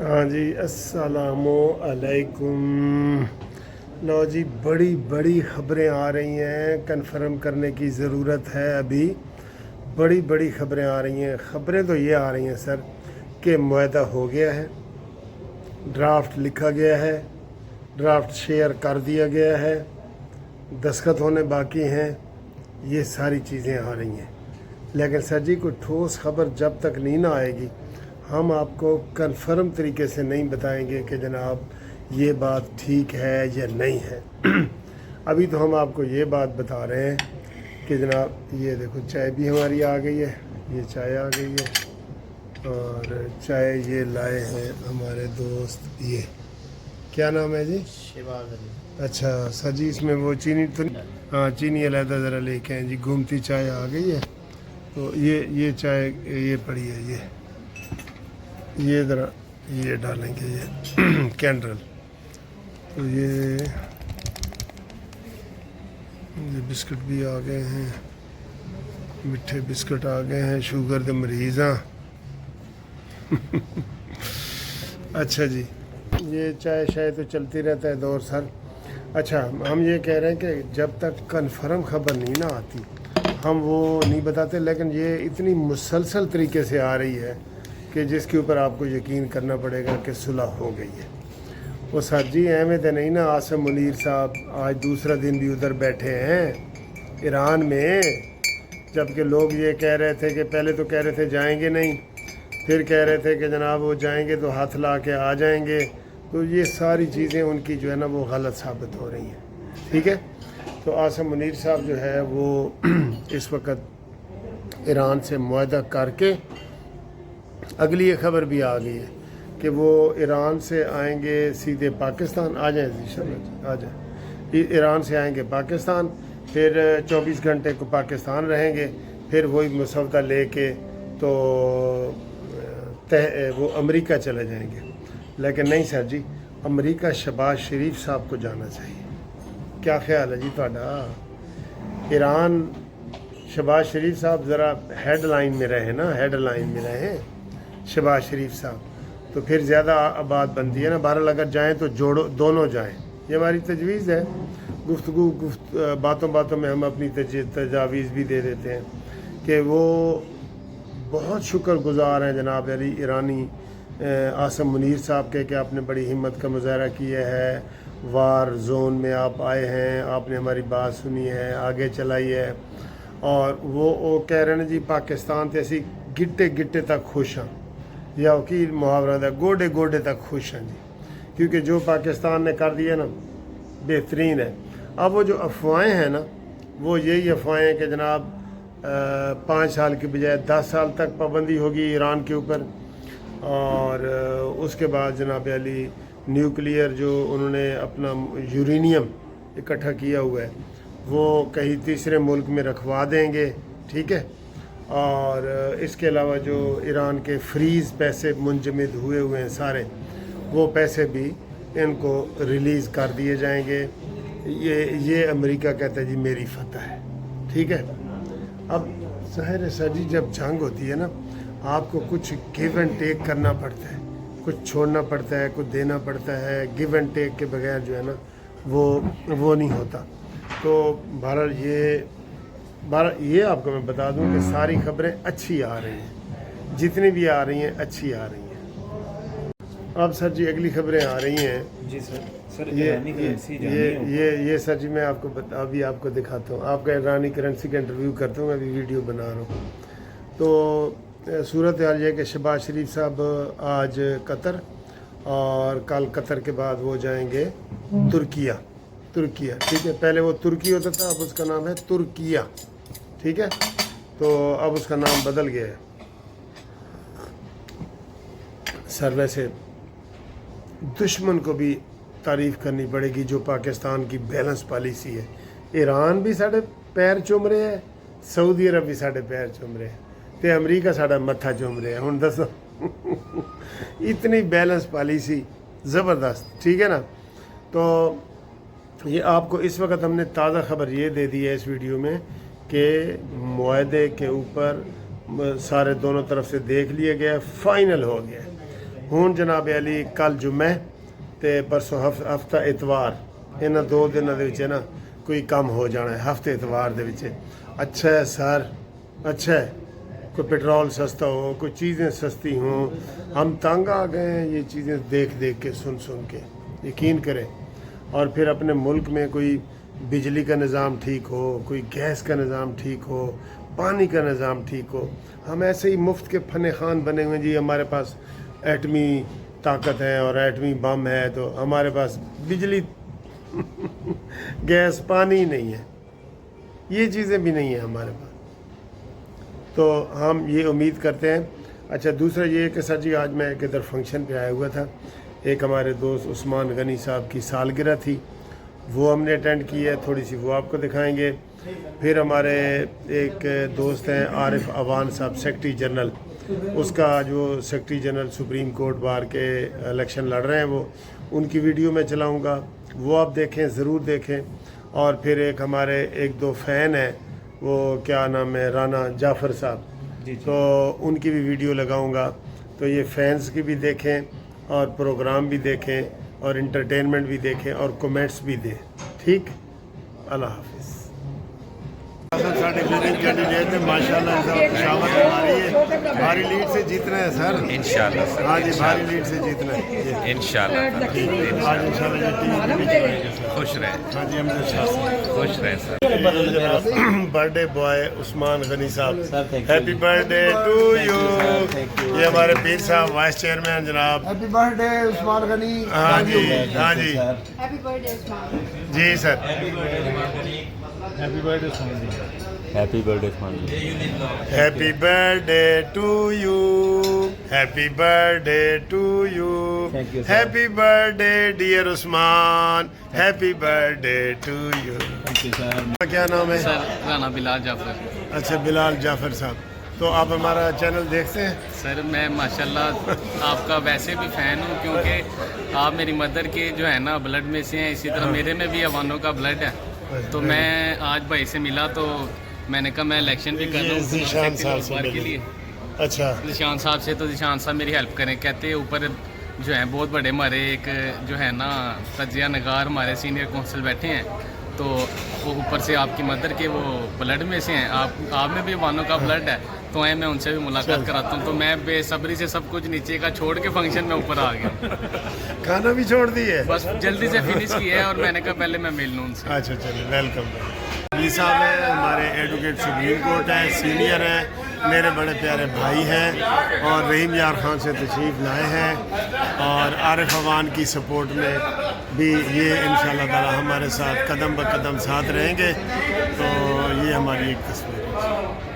हाँ जी, अस्सलामु अलैकुम। लो जी, बड़ी बड़ी ख़बरें आ रही हैं, कन्फर्म करने की ज़रूरत है अभी। बड़ी बड़ी ख़बरें आ रही हैं। ख़बरें तो ये आ रही हैं सर कि मुआहदा हो गया है, ड्राफ्ट लिखा गया है, ड्राफ्ट शेयर कर दिया गया है, दस्तखत होने बाकी हैं। ये सारी चीज़ें आ रही हैं, लेकिन सर जी कोई ठोस खबर जब तक नहीं ना आएगी हम आपको कन्फर्म तरीके से नहीं बताएंगे कि जनाब ये बात ठीक है या नहीं है। अभी तो हम आपको ये बात बता रहे हैं कि जनाब ये देखो चाय भी हमारी आ गई है, ये चाय आ गई है और चाय ये लाए हैं हमारे दोस्त। ये क्या नाम है जी? शिवाज अली। अच्छा सर जी, इसमें वो चीनी तो नहीं? हाँ, चीनी अलहदा ज़रा लेके आए जी। घूमती चाय आ गई है, तो ये चाय ये पड़ी है, ये ज़रा ये डालेंगे ये कैंडल। तो ये बिस्किट भी आ गए हैं, मिठे बिस्किट आ गए हैं, शुगर के मरीज़ हाँ। अच्छा जी, ये चाय शायद तो चलती रहता है दौर सर। अच्छा, हम ये कह रहे हैं कि जब तक कन्फर्म खबर नहीं ना आती हम वो नहीं बताते, लेकिन ये इतनी मुसलसल तरीके से आ रही है कि जिसके ऊपर आपको यकीन करना पड़ेगा कि सुलह हो गई है। वो सर जी अहमद है नहीं ना, आसिम मुनीर साहब आज दूसरा दिन भी उधर बैठे हैं ईरान में, जबकि लोग ये कह रहे थे कि पहले तो कह रहे थे जाएंगे नहीं, फिर कह रहे थे कि जनाब वो जाएंगे तो हाथ ला के आ जाएंगे। तो ये सारी चीज़ें उनकी जो है ना वो गलत साबित हो रही हैं, ठीक है। तो आसिम मुनीर साहब जो है वो इस वक्त ईरान से मुआहदा करके अगली ये खबर भी आ गई है कि वो ईरान से आएंगे सीधे पाकिस्तान। आ जाए जी शरद, आ जाए। ईरान से आएंगे पाकिस्तान, फिर 24 घंटे को पाकिस्तान रहेंगे, फिर वही मसौदा लेके तो वो अमेरिका चले जाएंगे। लेकिन नहीं सर जी, अमेरिका शहबाज शरीफ साहब को जाना चाहिए। क्या ख्याल है जी ਤੁਹਾਡਾ? ईरान शहबाज शरीफ साहब ज़रा हेडलाइन में रहे ना, हेडलाइन में रहे शहबाज शरीफ साहब, तो फिर ज़्यादा आबाद बनती है ना। बहरहाल अगर जाएँ तो जोड़ो, दोनों जाएँ, ये हमारी तजवीज़ है। बातों बातों में हम अपनी तजावीज़ भी दे देते हैं कि वो बहुत शुक्रगुजार हैं जनाब अली ईरानी आसिम मुनीर साहब के कि आपने बड़ी हिम्मत का मुजाहरा किया है, वार जोन में आप आए हैं, आपने हमारी बात सुनी है, आगे चलाई है। और वो कह रहे हैं जी पाकिस्तान ते असी गिट्टे गिट्टे तक खुश हाँ, या कि मुहावरा था गोडे गोडे तक खुश हैं जी, क्योंकि जो पाकिस्तान ने कर दिया ना बेहतरीन है। अब वो जो अफवाहें हैं ना वो यही अफवाहें हैं कि जनाब 5 साल की बजाय 10 साल तक पाबंदी होगी ईरान के ऊपर, और उसके बाद जनाब अली न्यूक्लियर जो उन्होंने अपना यूरेनियम इकट्ठा किया हुआ है वो कहीं तीसरे मुल्क में रखवा देंगे, ठीक है। और इसके अलावा जो ईरान के फ्रीज़ पैसे मुंजमद हुए हैं सारे, वो पैसे भी इनको रिलीज़ कर दिए जाएंगे। ये अमेरिका कहता है जी मेरी फतह है, ठीक है। अब ज़ाहिर है सर जी, जब जंग होती है ना आपको कुछ गिव एंड टेक करना पड़ता है, कुछ छोड़ना पड़ता है, कुछ देना पड़ता है। गिव एंड टेक के बगैर जो है ना वो नहीं होता। तो बहरहाल ये आपको मैं बता दूं कि सारी खबरें अच्छी आ रही हैं, जितनी भी आ रही हैं अच्छी आ रही हैं। अब सर जी अगली खबरें आ रही हैं जी सर। ये सर जी मैं अभी आपको दिखाता हूँ, आपका ईरानी करेंसी का इंटरव्यू करता हूँ, मैं अभी वीडियो बना रहा हूँ। तो सूरत हाल ये कि शहबाज शरीफ साहब आज कतर, और कल कतर के बाद वो जाएंगे तुर्किया, ठीक है। पहले वो तुर्की होता था, अब उसका नाम है तुर्किया, ठीक है। तो अब उसका नाम बदल गया है सर। वैसे दुश्मन को भी तारीफ़ करनी पड़ेगी जो पाकिस्तान की बैलेंस पॉलिसी है। ईरान भी साढ़े पैर चुम रहे हैं, सऊदी अरब भी साढ़े पैर चुम रहे हैं, तो अमरीका साढ़ा मत्था चुम रहे हैं। हुण दसो इतनी बैलेंस पॉलिसी ज़बरदस्त, ठीक है ना। तो ये आपको इस वक्त हमने ताज़ा खबर ये दे दी है इस वीडियो में कि मुआहदे के ऊपर सारे दोनों तरफ से देख लिया गया, फाइनल हो गया। ਹੁਣ ਜਨਾਬ ਅਲੀ ਕੱਲ ਜੁਮੇ ਤੇ ਪਰਸੋਂ ਹਫਤਾ ਇਤਵਾਰ, ਇਹਨਾਂ 2 ਦਿਨਾਂ ਦੇ ਵਿੱਚ ਨਾ ਕੋਈ ਕੰਮ ਹੋ ਜਾਣਾ ਹੈ। ਹਫਤੇ ਇਤਵਾਰ ਦੇ ਵਿੱਚ अच्छा है सर, अच्छा है। कोई पेट्रोल सस्ता हो, कोई चीज़ें सस्ती हों। हम तंग आ गए हैं ये चीज़ें देख देख के, सुन सुन के। यकीन करें। और फिर अपने मुल्क में कोई बिजली का निज़ाम ठीक हो, कोई गैस का निज़ाम ठीक हो, पानी का निज़ाम ठीक हो। हम ऐसे ही मुफ्त के फन खान बने हुए जी, हमारे पास एटमी ताकत है और एटमी बम है, तो हमारे पास बिजली गैस पानी नहीं है, ये चीज़ें भी नहीं है हमारे पास। तो हम ये उम्मीद करते हैं। अच्छा, दूसरा ये कि सर जी आज मैं एक इधर फंक्शन पे आया हुआ था, एक हमारे दोस्त उस्मान गनी साहब की सालगिरह थी, वो हमने अटेंड की है, थोड़ी सी वो आपको दिखाएंगे। फिर हमारे एक दोस्त हैं आरिफ अवान साहब, सेक्रेटरी जनरल, उसका जो secretary general supreme court bar के इलेक्शन लड़ रहे हैं, वो उनकी वीडियो मैं चलाऊँगा, वो आप देखें, ज़रूर देखें। और फिर एक हमारे 1-2 फ़ैन हैं, वो क्या नाम है, राना जाफ़र साहब, तो उनकी भी वीडियो लगाऊंगा। तो ये फैंस की भी देखें और प्रोग्राम भी देखें और इंटरटेनमेंट भी देखें और कमेंट्स भी दें। ठीक, अल्लाह हाफिज़। साढ़े लीडिंग कैंडिडेट ने माशाल्लाह शाबाश हमारी है, भारी लीड से जीतना है सर, इंशाल्लाह सर। हाँ जी, भारी लीड से जीतना है इंशाल्लाह। आज इंशाल्लाह ये टीम भी चलाएंगे सर। खुश रहे। हाँ जी, हम खुश रहे sir. Birthday boy Usman Gani साहब, हैप्पी बर्थडे टू यू। ये हमारे पीर साहब वाइस चेयरमैन जनाब, हैप्पी बर्थडे उस्मान गनी। हाँ जी, हाँ जी, happy birthday Usman ji sir. Happy birthday Usman ji. Happy birthday Usman ji. Happy birthday to you, happy birthday to you, Thank you, sir. Happy birthday dear Usman, happy birthday to you. Thank you sir. क्या नाम है? Sir Rana Bilal Jafar. अच्छा, बिलाल जाफर साहब, तो आप हमारा चैनल देखते हैं? सर मैं माशाल्लाह आपका वैसे भी फ़ैन हूँ, क्योंकि आप मेरी मदर के जो है ना ब्लड में से हैं, इसी तरह मेरे में भी अवानों का ब्लड है। तो मैं आज भाई से मिला तो मैंने कहा मैं इलेक्शन भी कर रहा हूँ ज़ीशान साहब से के मिले। लिए, अच्छा, ज़ीशान साहब से। तो ज़ीशान साहब मेरी हेल्प करें, कहते हैं ऊपर जो है बहुत बड़े हमारे एक जो है ना तजिया नगार हमारे सीनियर कौंसल बैठे हैं, तो वो ऊपर से आपकी मदर के वो ब्लड में से हैं, आप में भी वानों का ब्लड है, तो मैं उनसे भी मुलाकात कराता हूँ। तो मैं बेसब्री से सब कुछ नीचे का छोड़ के फंक्शन में ऊपर आ गया। खाना भी छोड़ दिए? बस जल्दी से फिनिश किया है और मैंने कहा पहले मैं मिल लूँ उनसे। अच्छा, चलिए, वेलकम। अली साहब हैं हमारे एडवोकेट सुप्रीम कोर्ट है, सीनियर हैं, मेरे बड़े प्यारे भाई हैं और रहीम यार खान से तशरीफ़ लाए हैं, और आरिफ अवान की सपोर्ट में भी ये इंशाल्लाह ताला हमारे साथ कदम ब कदम साथ रहेंगे। तो ये हमारी एक तस्वीर है।